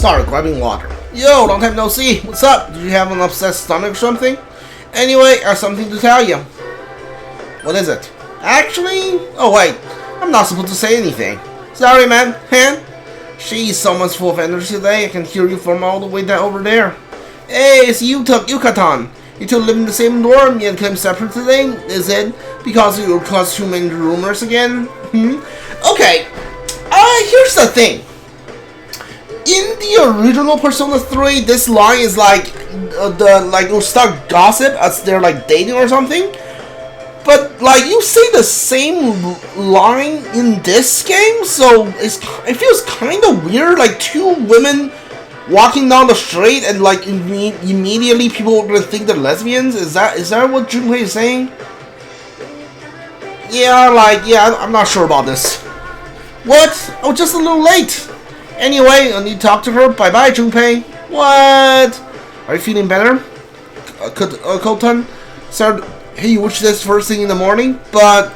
Sorry, grabbing water. Yo, long time no see. What's up? Did you have an upset stomach or something? Anyway, I have something to tell you. What is it? Actually, oh wait, I'm not supposed to say anything. Sorry, man. She's so much full of energy today. I can hear you from all the way down over there. Hey, it's Yuka-tan. You two live in the same dorm yet claim separate today? Is it because you caused too many rumors again? Okay. Here's the thing. In the original Persona 3, this line is like it'll start gossip as they're like dating or something. But like you say the same line in this game, so it feels kind of weird. Like two women walking down the street and like immediately people are gonna think they're lesbians. Is that what Junpei is saying? Yeah, I'm not sure about this. What? Oh, just a little late. Anyway, I need to talk to her. Bye bye, Junpei. What? Are you feeling better? Kotan? Sir, hey, you wish this first thing in the morning, but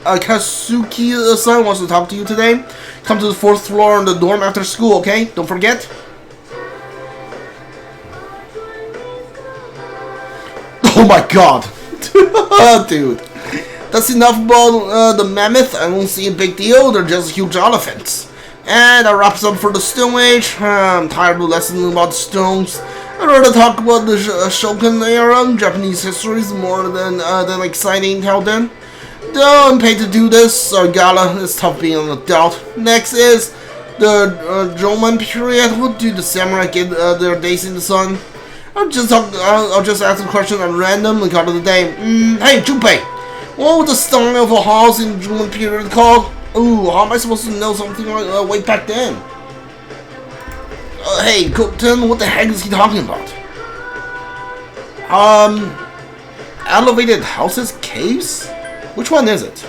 Kazuki-san wants to talk to you today. Come to the 4th floor on the dorm after school, okay? Don't forget. Oh my god. Dude. That's enough about the mammoth. I don't see a big deal. They're just huge elephants. And that wraps up for the Stone Age. I'm tired of listening about the stones. I'd rather talk about the Shogun era. Japanese history is more than exciting till then. Though I'm paid to do this, so gala, it's tough being an adult. Next is the Roman period. How do the samurai get their days in the sun? I'll just ask a question at random and call it a day. Hey, Junpei, what was the style of a house in the Roman period called? Ooh, how am I supposed to know something like way back then? Hey, Kotan, what the heck is he talking about? Elevated houses, caves? Which one is it?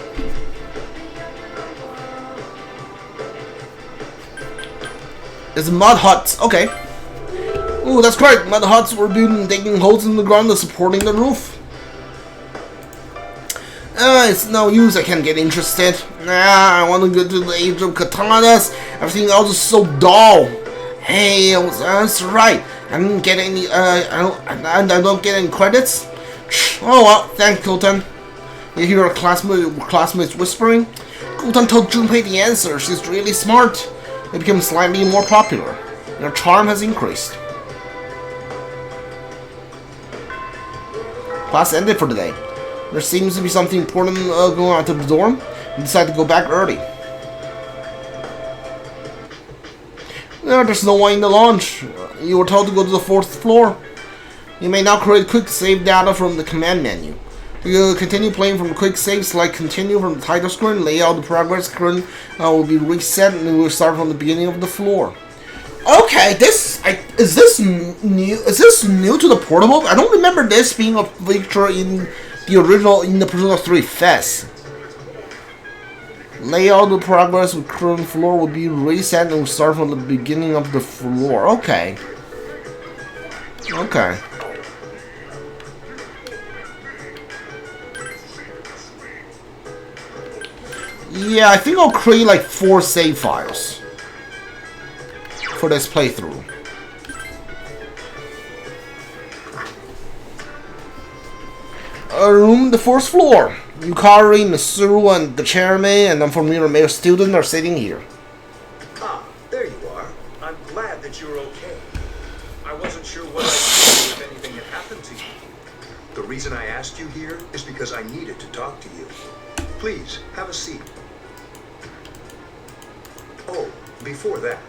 It's mud huts. Okay. Ooh, that's correct. Mud huts were built digging holes in the ground and supporting the roof. It's no use. I can't get interested. I want to go to the age of katanas. Everything else is so dull. Hey, that's right. I didn't get any. I don't get any credits. Oh well, thanks, Kotan. You hear a classmates whispering? Kotan told Junpei the answer. She's really smart. It became slightly more popular. Your charm has increased. Class ended for today. There seems to be something important going on to the dorm. We decided to go back early. There's no one in the lounge. You were told to go to the 4th floor. You may now create quick save data from the command menu. You continue playing from quick saves, like continue from the title screen, layout the progress screen will be reset, and we will start from the beginning of the floor. Okay, is this new? Is this new to the portable? I don't remember this being a feature in the original in the Persona 3 S.E.E.S. Layout the progress with current floor will be reset and will start from the beginning of the floor. Okay. Okay. Yeah, I think I'll create like 4 save files for this playthrough. Room, the 4th floor. Yukari, Mitsuru, and the chairman, and I'm from your male student are sitting here. Ah, there you are. I'm glad that you're okay. I wasn't sure what I'd do if anything had happened to you. The reason I asked you here is because I needed to talk to you. Please, have a seat. Oh, before that,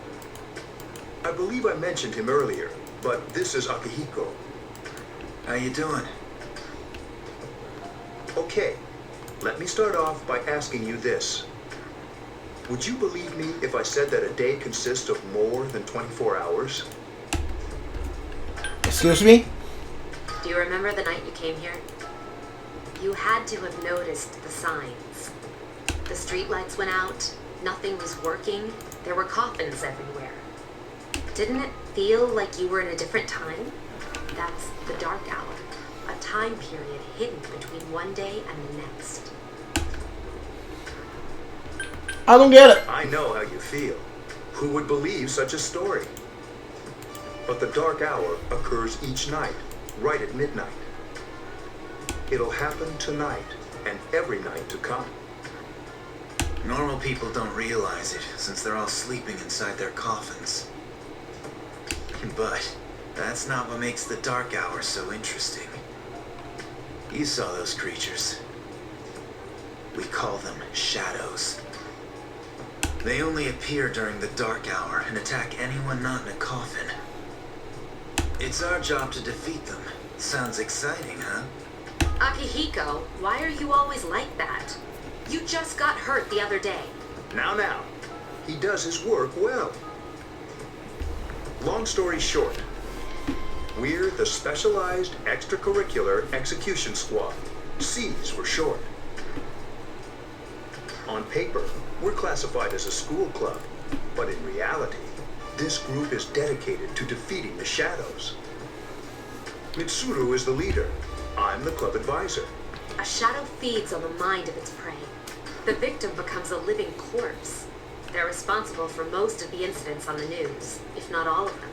I believe I mentioned him earlier, but this is Akihiko. How you doing? Okay, let me start off by asking you this. Would you believe me if I said that a day consists of more than 24 hours? Excuse me? Do you remember the night you came here? You had to have noticed the signs. The streetlights went out, nothing was working, there were coffins everywhere. Didn't it feel like you were in a different time? That's the dark hour, a time period hidden between one day and the next. I don't get it. I know how you feel. Who would believe such a story? But the dark hour occurs each night, right at midnight. It'll happen tonight and every night to come. Normal people don't realize it, since they're all sleeping inside their coffins. But that's not what makes the dark hour so interesting. You saw those creatures. We call them shadows. They only appear during the dark hour and attack anyone not in a coffin. It's our job to defeat them. Sounds exciting, huh? Akihiko, why are you always like that? You just got hurt the other day. Now. He does his work well. Long story short, we're the Specialized Extracurricular Execution Squad. S.E.E.S for short. On paper, we're classified as a school club, but in reality, this group is dedicated to defeating the shadows. Mitsuru is the leader. I'm the club advisor. A shadow feeds on the mind of its prey. The victim becomes a living corpse. They're responsible for most of the incidents on the news, if not all of them.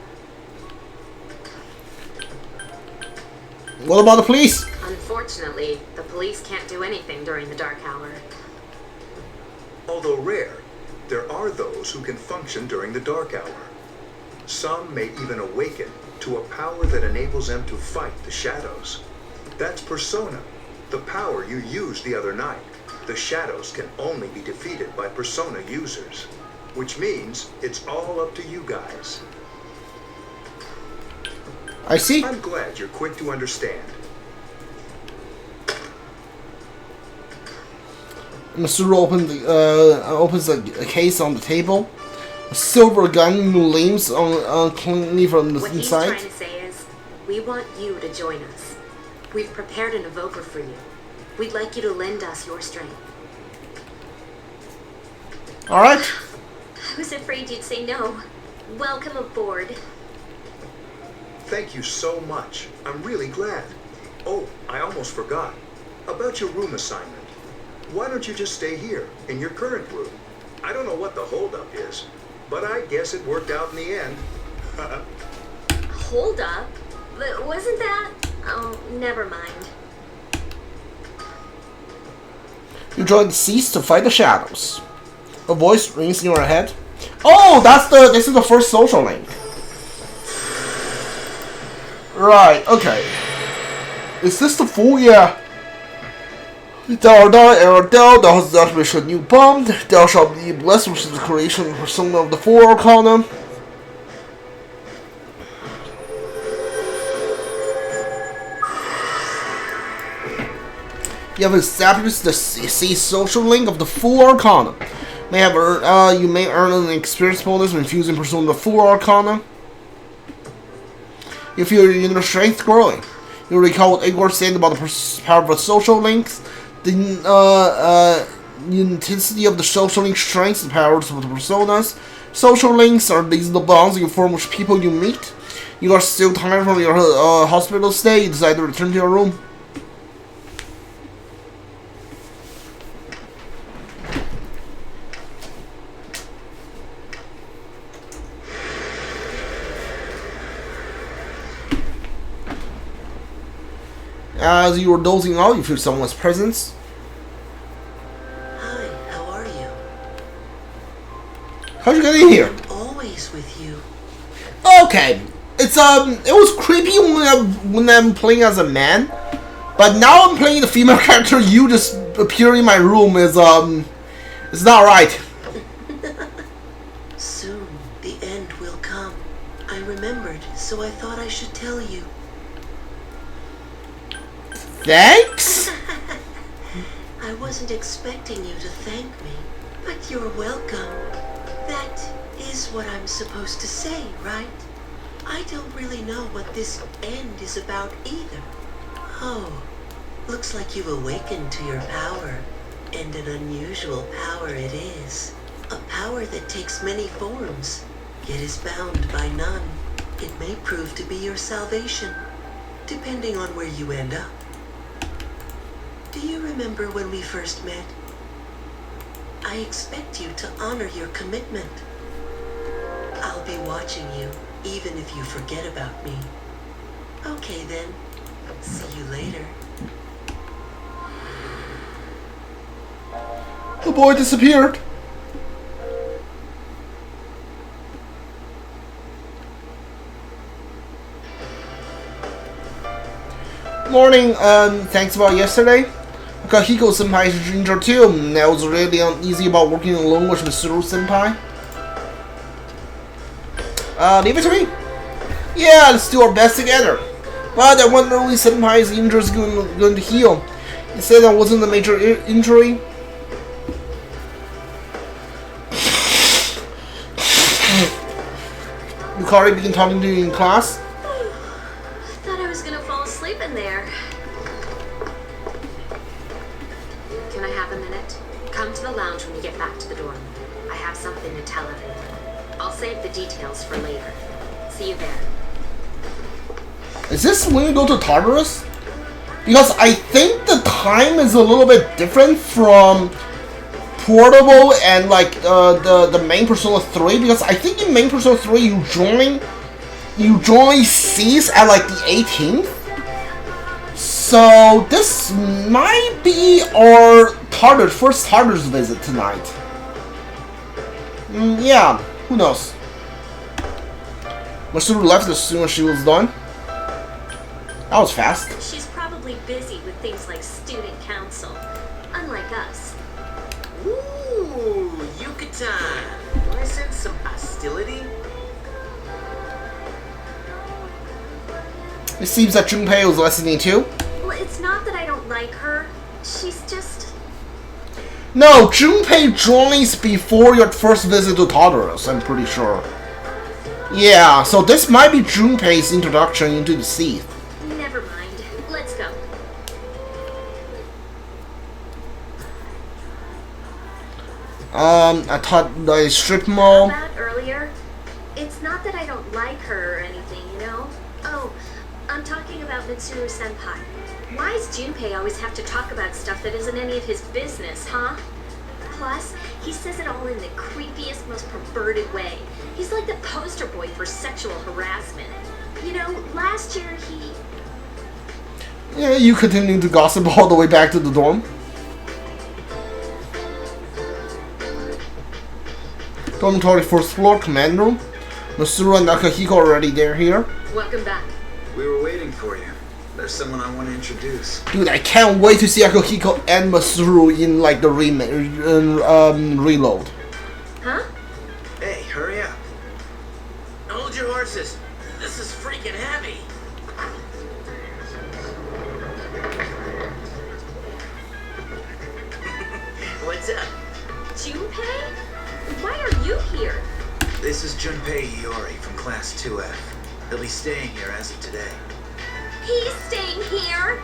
What about the police? Unfortunately, the police can't do anything during the dark hour. Although rare, there are those who can function during the dark hour. Some may even awaken to a power that enables them to fight the shadows. That's Persona, the power you used the other night. The shadows can only be defeated by Persona users, which means it's all up to you guys. I see. I'm glad you're quick to understand. Mitsuru opens a case on the table. A silver gun gleams cleanly from the What inside. he's trying to say is, we want you to join us. We've prepared an evoker for you. We'd like you to lend us your strength. Alright. I was afraid you'd say no. Welcome aboard. Thank you so much. I'm really glad. Oh, I almost forgot. About your room assignment. Why don't you just stay here, in your current room? I don't know what the holdup is, but I guess it worked out in the end. Hold up. But wasn't that? Oh, never mind. You join the S.E.E.S to fight the shadows. A voice rings in your head. Oh, this is the first social link. Right, okay. Is this the fool? Yeah. Thou hast established a new bond. Thou shalt be blessed with the creation of persona of the four arcana. You have established the S.E.E.S social link of the four arcana. You may earn an experience bonus when infusing persona of the four arcana. You feel your inner strength growing. You recall what Igor said about the power of the social links. The intensity of the social link strengthens the powers of the personas. Social links are these the bonds you form with people you meet. You are still tired from your hospital stay. You decide to return to your room. As you were dozing out, you feel someone's presence. Hi, how are you? How'd you get in here? I'm always with you. Okay, it was creepy when I'm playing as a man, but now I'm playing the female character. You just appear in my room is it's not right. Soon, the end will come. I remembered, so I thought I should tell you. Thanks. I wasn't expecting you to thank me, but you're welcome. That is what I'm supposed to say, right? I don't really know what this end is about either. Oh, looks like you've awakened to your power, and an unusual power it is. A power that takes many forms, yet is bound by none. It may prove to be your salvation, depending on where you end up. Do you remember when we first met? I expect you to honor your commitment. I'll be watching you, even if you forget about me. Okay then. See you later. The boy disappeared. Morning, thanks about yesterday. Akahiko Senpai is ginger too. And I was really uneasy about working alone with Mitsuru Senpai. Leave it to me. Yeah, let's do our best together. But I wonder when Senpai's injury is going to heal. He said that wasn't a major injury. You already been talking to you in class? Thought I was gonna fall asleep in there. Can I have a minute? Come to the lounge when you get back to the dorm. I have something to tell everyone. I'll save the details for later. See you there. Is this when we go to Tartarus? Because I think the time is a little bit different from Portable and like the main Persona 3, because I think in main Persona 3 you join S.E.E.S at like the 18th. So this might be our first Tartarus visit tonight. Yeah, who knows? Mitsuru left as soon as she was done. That was fast. She's probably busy with things like student council, unlike us. Ooh, Yucatan. Do I sense some hostility? It seems that Junpei was listening too. Well, it's not that I don't like her. She's just... No, Junpei joins before your first visit to Tartarus, I'm pretty sure. Yeah, so this might be Junpei's introduction into the sea. Never mind. Let's go. I thought the strip mall. About earlier, it's not that I don't like her or anything, you know? Oh, I'm talking about Mitsuru Senpai. Why does Junpei always have to talk about stuff that isn't any of his business, huh? Plus, he says it all in the creepiest, most perverted way. He's like the poster boy for sexual harassment. You know, last year he... Yeah, you continue to gossip all the way back to the dorm. Dormitory first floor, command room. Mitsuru and Akahiko already there here. Welcome back. We were waiting for you. There's someone I want to introduce. Dude, I can't wait to see Akahiko and Mitsuru in like the reload. Huh? Hey, hurry up. Hold your horses. This is freaking heavy. What's up? Junpei? Why are you here? This is Junpei Iori from Class 2F. He'll be staying here as of today. He's staying here?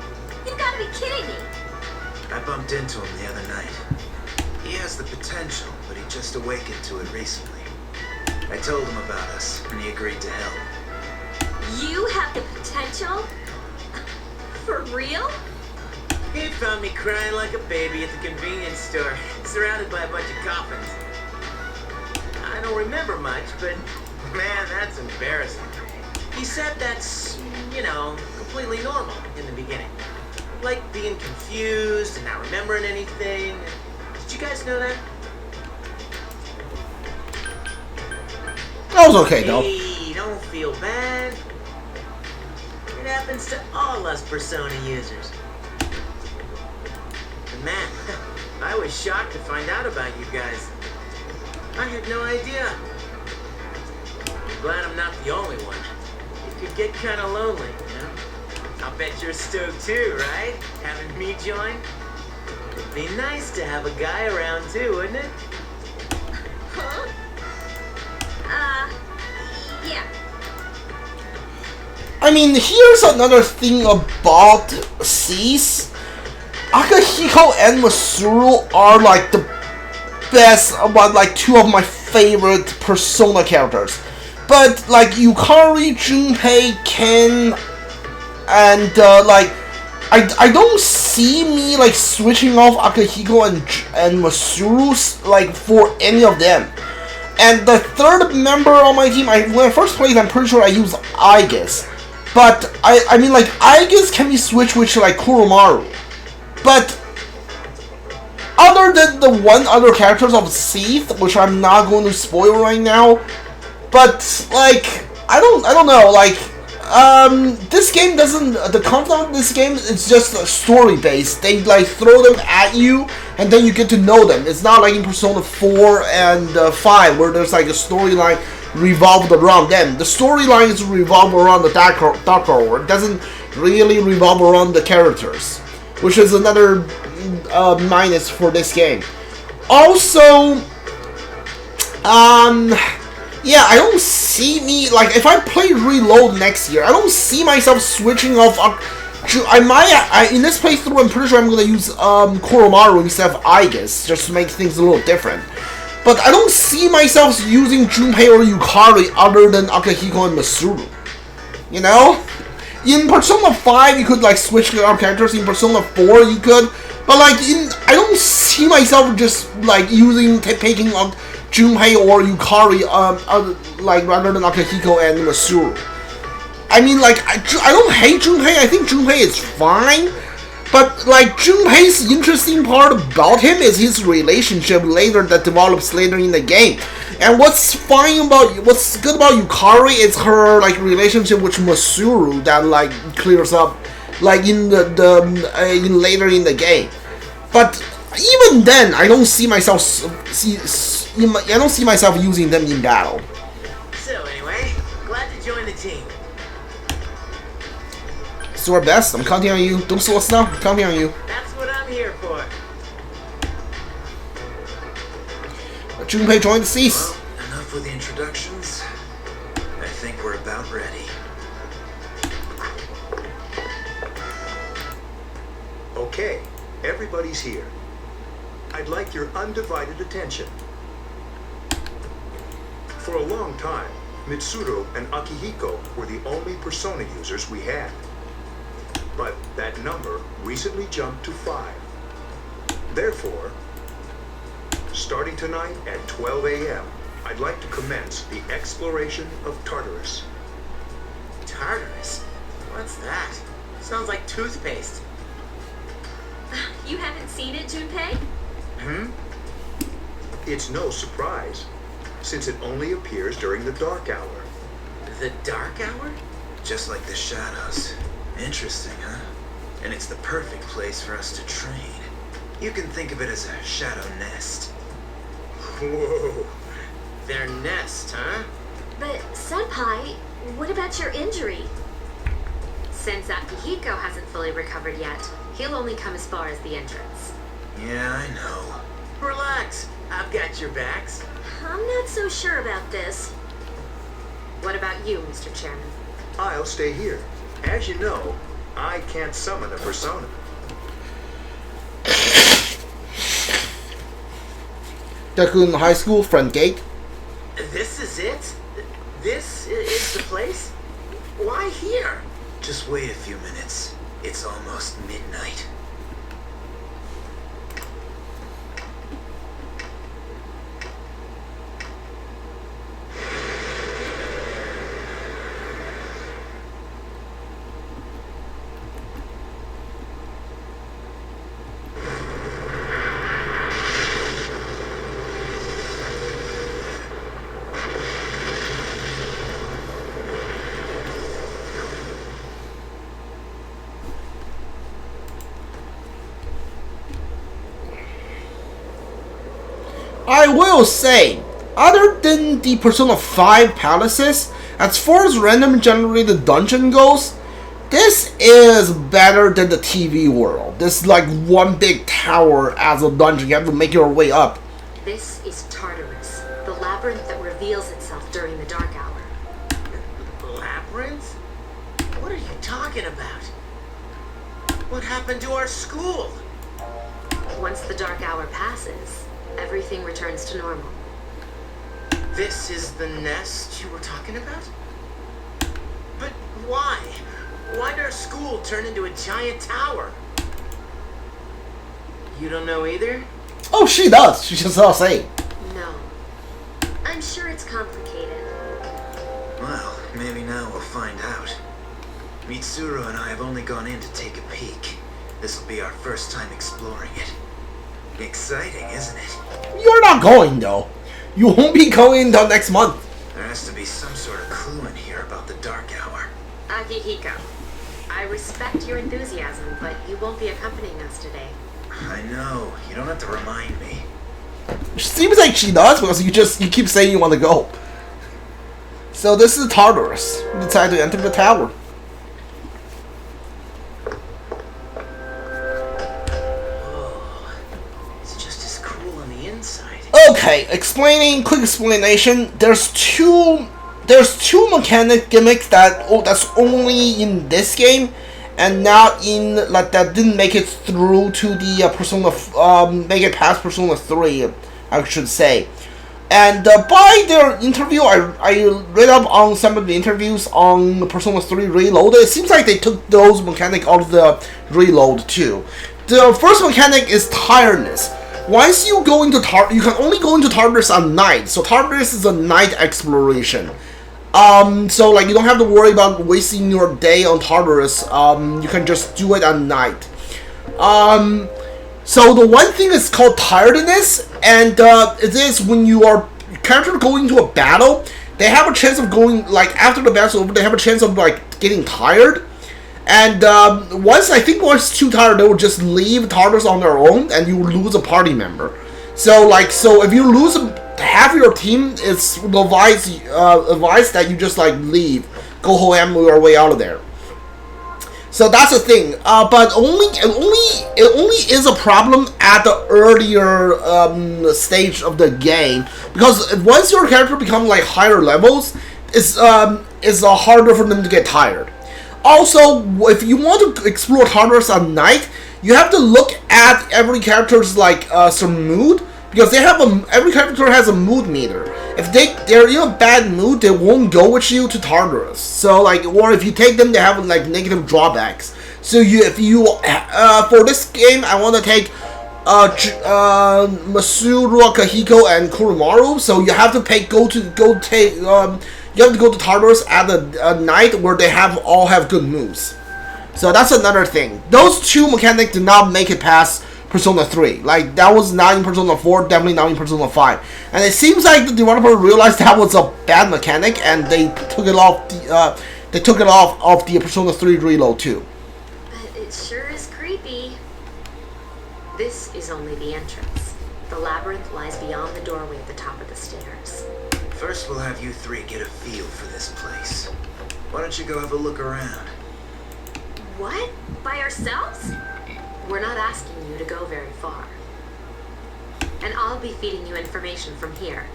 You've got to be kidding me. I bumped into him the other night. He has the potential, but he just awakened to it recently. I told him about us, and he agreed to help. You have the potential? For real? He found me crying like a baby at the convenience store, surrounded by a bunch of coffins. I don't remember much, but man, that's embarrassing. He said that's, you know, completely normal in the beginning. Like being confused and not remembering anything. Did you guys know that? That was okay though. Hey, don't feel bad. It happens to all us Persona users. And man, I was shocked to find out about you guys. I had no idea. I'm glad I'm not the only one. It could get kind of lonely, you know? I'll bet you're stoked too, right? Having me join? It'd be nice to have a guy around too, wouldn't it? Huh? Yeah. I mean, here's another thing about S.E.E.S. Akahiko and Mitsuru are like the best, about like two of my favorite Persona characters. But like Yukari, Junpei, Ken, and like I don't see me like switching off Akahiko and Mitsuru like for any of them. And the third member on my team, when I first played, I'm pretty sure I used S.E.E.S. But I mean, like, S.E.E.S can be switched with like Kuromaru. But other than the one other characters of S.E.E.S, which I'm not going to spoil right now, but like I don't know, like this game doesn't, the content of this game is just story based. They like throw them at you and then you get to know them. It's not like in Persona 4 and 5 where there's like a storyline revolved around them. The storyline is revolved around the Dark Hour. It doesn't really revolve around the characters, which is another minus for this game. Also, yeah, I don't see me, like, if I play Reload next year, I don't see myself switching off. In this playthrough, I'm pretty sure I'm gonna use Kuromaru instead of S.E.E.S, just to make things a little different. But I don't see myself using Junpei or Yukari other than Akihiko and Masuru. You know? In Persona 5, you could, like, switch our characters. In Persona 4, you could. But, like, I don't see myself just, like, taking Junpei or Yukari, like, rather than Akihiko and Masuru. I mean, like, I don't hate Junpei. I think Junpei is fine. But, like, Junpei's interesting part about him is his relationship that develops later in the game. And what's good about Yukari is her, like, relationship with Masuru that, like, clears up, like, in later in the game. But even then, I don't see myself using them in battle. So anyway, glad to join the team. Let's do our best. I'm counting on you. Don't slow us down. I'm counting on you. That's what I'm here for. Junpei joined the S.E.E.S. Well, enough with the introductions. I think we're about ready. Okay, everybody's here. I'd like your undivided attention. For a long time, Mitsuru and Akihiko were the only Persona users we had. But that number recently jumped to 5. Therefore, starting tonight at 12 a.m., I'd like to commence the exploration of Tartarus. Tartarus? What's that? Sounds like toothpaste. You haven't seen it, Junpei? It's no surprise, since it only appears during the dark hour. The dark hour? Just like the shadows. Interesting, huh? And it's the perfect place for us to train. You can think of it as a shadow nest. Whoa. Their nest, huh? But, Senpai, what about your injury? Since Akihiko hasn't fully recovered yet, he'll only come as far as the entrance. Yeah, I know. Relax, I've got your backs. I'm not so sure about this. What about you, Mr. Chairman? I'll stay here. As you know, I can't summon a persona. Dakun High School, front gate. This is it? This is the place? Why here? Just wait a few minutes. It's almost midnight. I will say, other than the Persona 5 palaces, as far as random generated dungeon goes, this is better than the TV world. This is like one big tower as a dungeon. You have to make your way up. This is Tartarus, the labyrinth that reveals itself during the dark hour. Labyrinth? What are you talking about? What happened to our school? Once the dark hour passes, everything returns to normal. This is the nest you were talking about? But why? Why'd our school turn into a giant tower? You don't know either? Oh, she does. She just not saying. No. I'm sure it's complicated. Well, maybe now we'll find out. Mitsuru and I have only gone in to take a peek. This will be our first time exploring it. Exciting, isn't it? You're not going, though. You won't be going until next month. There has to be some sort of clue in here about the Dark Hour. Akihiko, I respect your enthusiasm, but you won't be accompanying us today. I know. You don't have to remind me. Seems like she does because you keep saying you want to go. So this is Tartarus. You decide to enter the tower. It's just as cool on the inside. Okay, quick explanation. There's two mechanic gimmicks that's only in this game, and not in that didn't make it through to the make it past Persona 3, I should say. And by their interview, I read up on some of the interviews on Persona 3 Reload. It seems like they took those mechanics out of the Reload too. The first mechanic is tiredness. Once you go into you can only go into Tartarus at night. So Tartarus is a night exploration. So like you don't have to worry about wasting your day on Tartarus. You can just do it at night. So the one thing is called tiredness, and it is when you are character going into a battle, they have a chance of going, like after the battle's over, they have a chance of like getting tired. And once too tired, they will just leave Tartarus on their own, and you will lose a party member. So if you lose half your team, it's advised that you just like leave, go home your way out of there. So that's the thing. But it only is a problem at the earlier stage of the game, because once your character becomes like higher levels, it's harder for them to get tired. Also, if you want to explore Tartarus at night, you have to look at every character's like some mood, because every character has a mood meter. If they're in a bad mood, they won't go with you to Tartarus. So or if you take them, they have like negative drawbacks. So for this game, I want to take Masuru, Kahiko, and Kurumaru. So you have to you have to go to Tartarus at a night where they all have good moves. So that's another thing. Those two mechanics did not make it past Persona 3. Like, that was not in Persona 4, definitely not in Persona 5. And it seems like the developer realized that was a bad mechanic, and they took it off of the Persona 3 Reload too. But it sure is creepy. This is only the entrance. The labyrinth lies beyond the doorway at the top of the stairs. First, we'll have you three get a feel for this place. Why don't you go have a look around? What? By ourselves? We're not asking you to go very far. And I'll be feeding you information from here.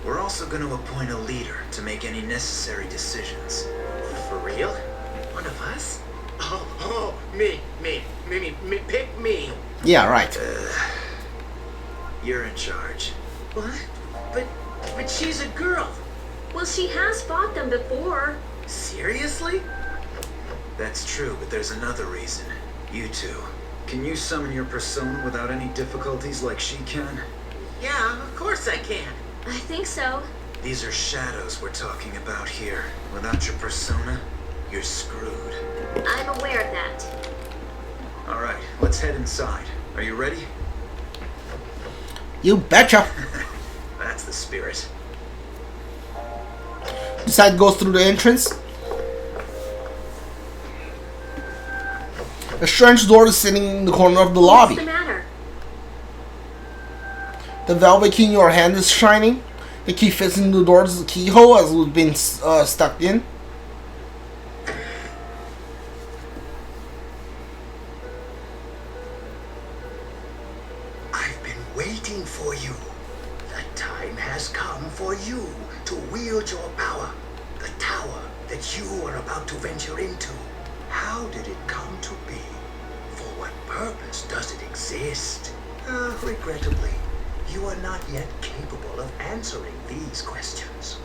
We're also going to appoint a leader to make any necessary decisions. For real? One of us? Oh, me, pick me. Yeah, right. You're in charge. What? But she's a girl. Well, she has fought them before. Seriously? That's true, but there's another reason. You two. Can you summon your persona without any difficulties like she can? Yeah, of course I can. I think so. These are shadows we're talking about here. Without your persona, you're screwed. I'm aware of that. Alright, let's head inside. Are you ready? You betcha. That's the spirit. Decide to go through the entrance. A strange door is sitting in the corner of the lobby. What's the matter? The velvet key in your hand is shining. The key fits into the door's keyhole as it's been stuck in. I've been waiting for you. The time has come for you to wield your power. The tower that you are about to venture into. How did it come to be? For what purpose does it exist? Regrettably, you are not yet capable of answering these questions.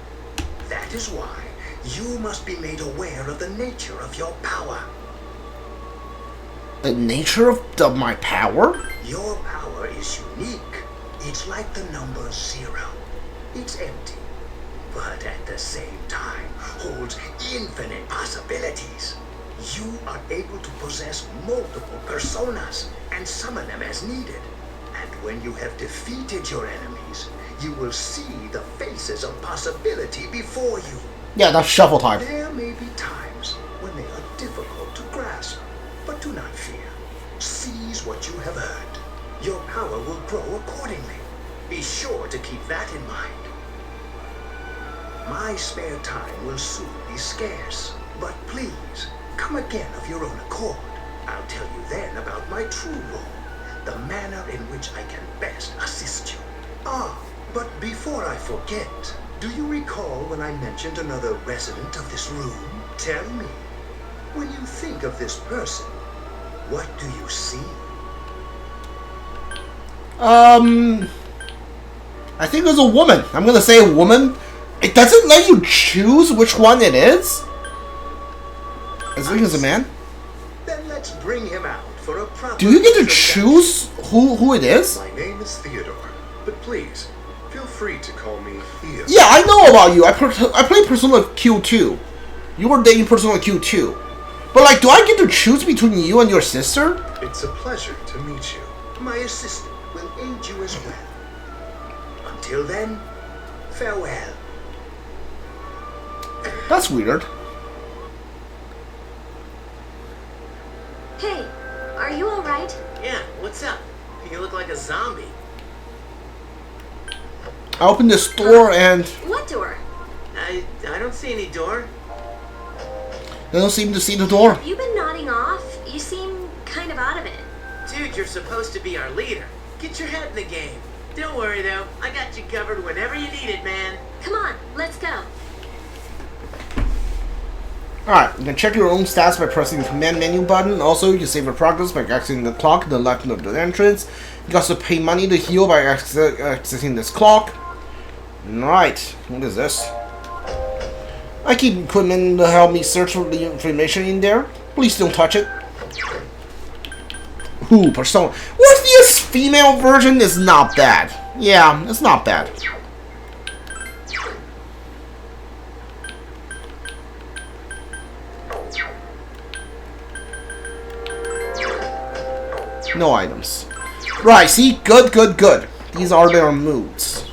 That is why you must be made aware of the nature of your power. The nature of my power? Your power is unique. It's like the number 0. It's empty, but at the same time holds infinite possibilities. You are able to possess multiple personas and summon them as needed. And when you have defeated your enemies, you will see the faces of possibility before you. Yeah, that's shuffle time. There may be times when they are difficult to grasp, but do not fear. Seize what you have earned. Your power will grow accordingly. Be sure to keep that in mind. My spare time will soon be scarce, but please, come again of your own accord. I'll tell you then about my true role, the manner in which I can best assist you. Ah, but before I forget, do you recall when I mentioned another resident of this room? Tell me, when you think of this person, what do you see? I think it's a woman. I'm gonna say a woman. It doesn't let you choose which one it is. I think it's a man. Then let's bring him out for a proper... Do you get to choose who it is? My name is Theodore, but please, feel free to call me Theo. Yeah, I know about you. I played Persona Q2. You were dating Persona Q2. But like, do I get to choose between you and your sister? It's a pleasure to meet you. My assistant will aid you as well. Until then, farewell. That's weird. Hey, are you alright? Yeah, what's up? You look like a zombie. I opened this door and What door? I don't see any door. they don't seem to see the door. Have you been nodding off? You seem kind of out of it. Dude, you're supposed to be our leader. Get your head in the game. Don't worry though, I got you covered whenever you need it, man. Come on, let's go. Alright, you can check your own stats by pressing the command menu button. Also, you can save your progress by accessing the clock to the left of the entrance. You can also pay money to heal by accessing this clock. Alright, what is this? I keep equipment to help me search for the information in there. Please don't touch it. Ooh, Persona. What's this female version? Is not bad. Yeah, it's not bad. No items. Right, see? Good, good, good. These are their moods.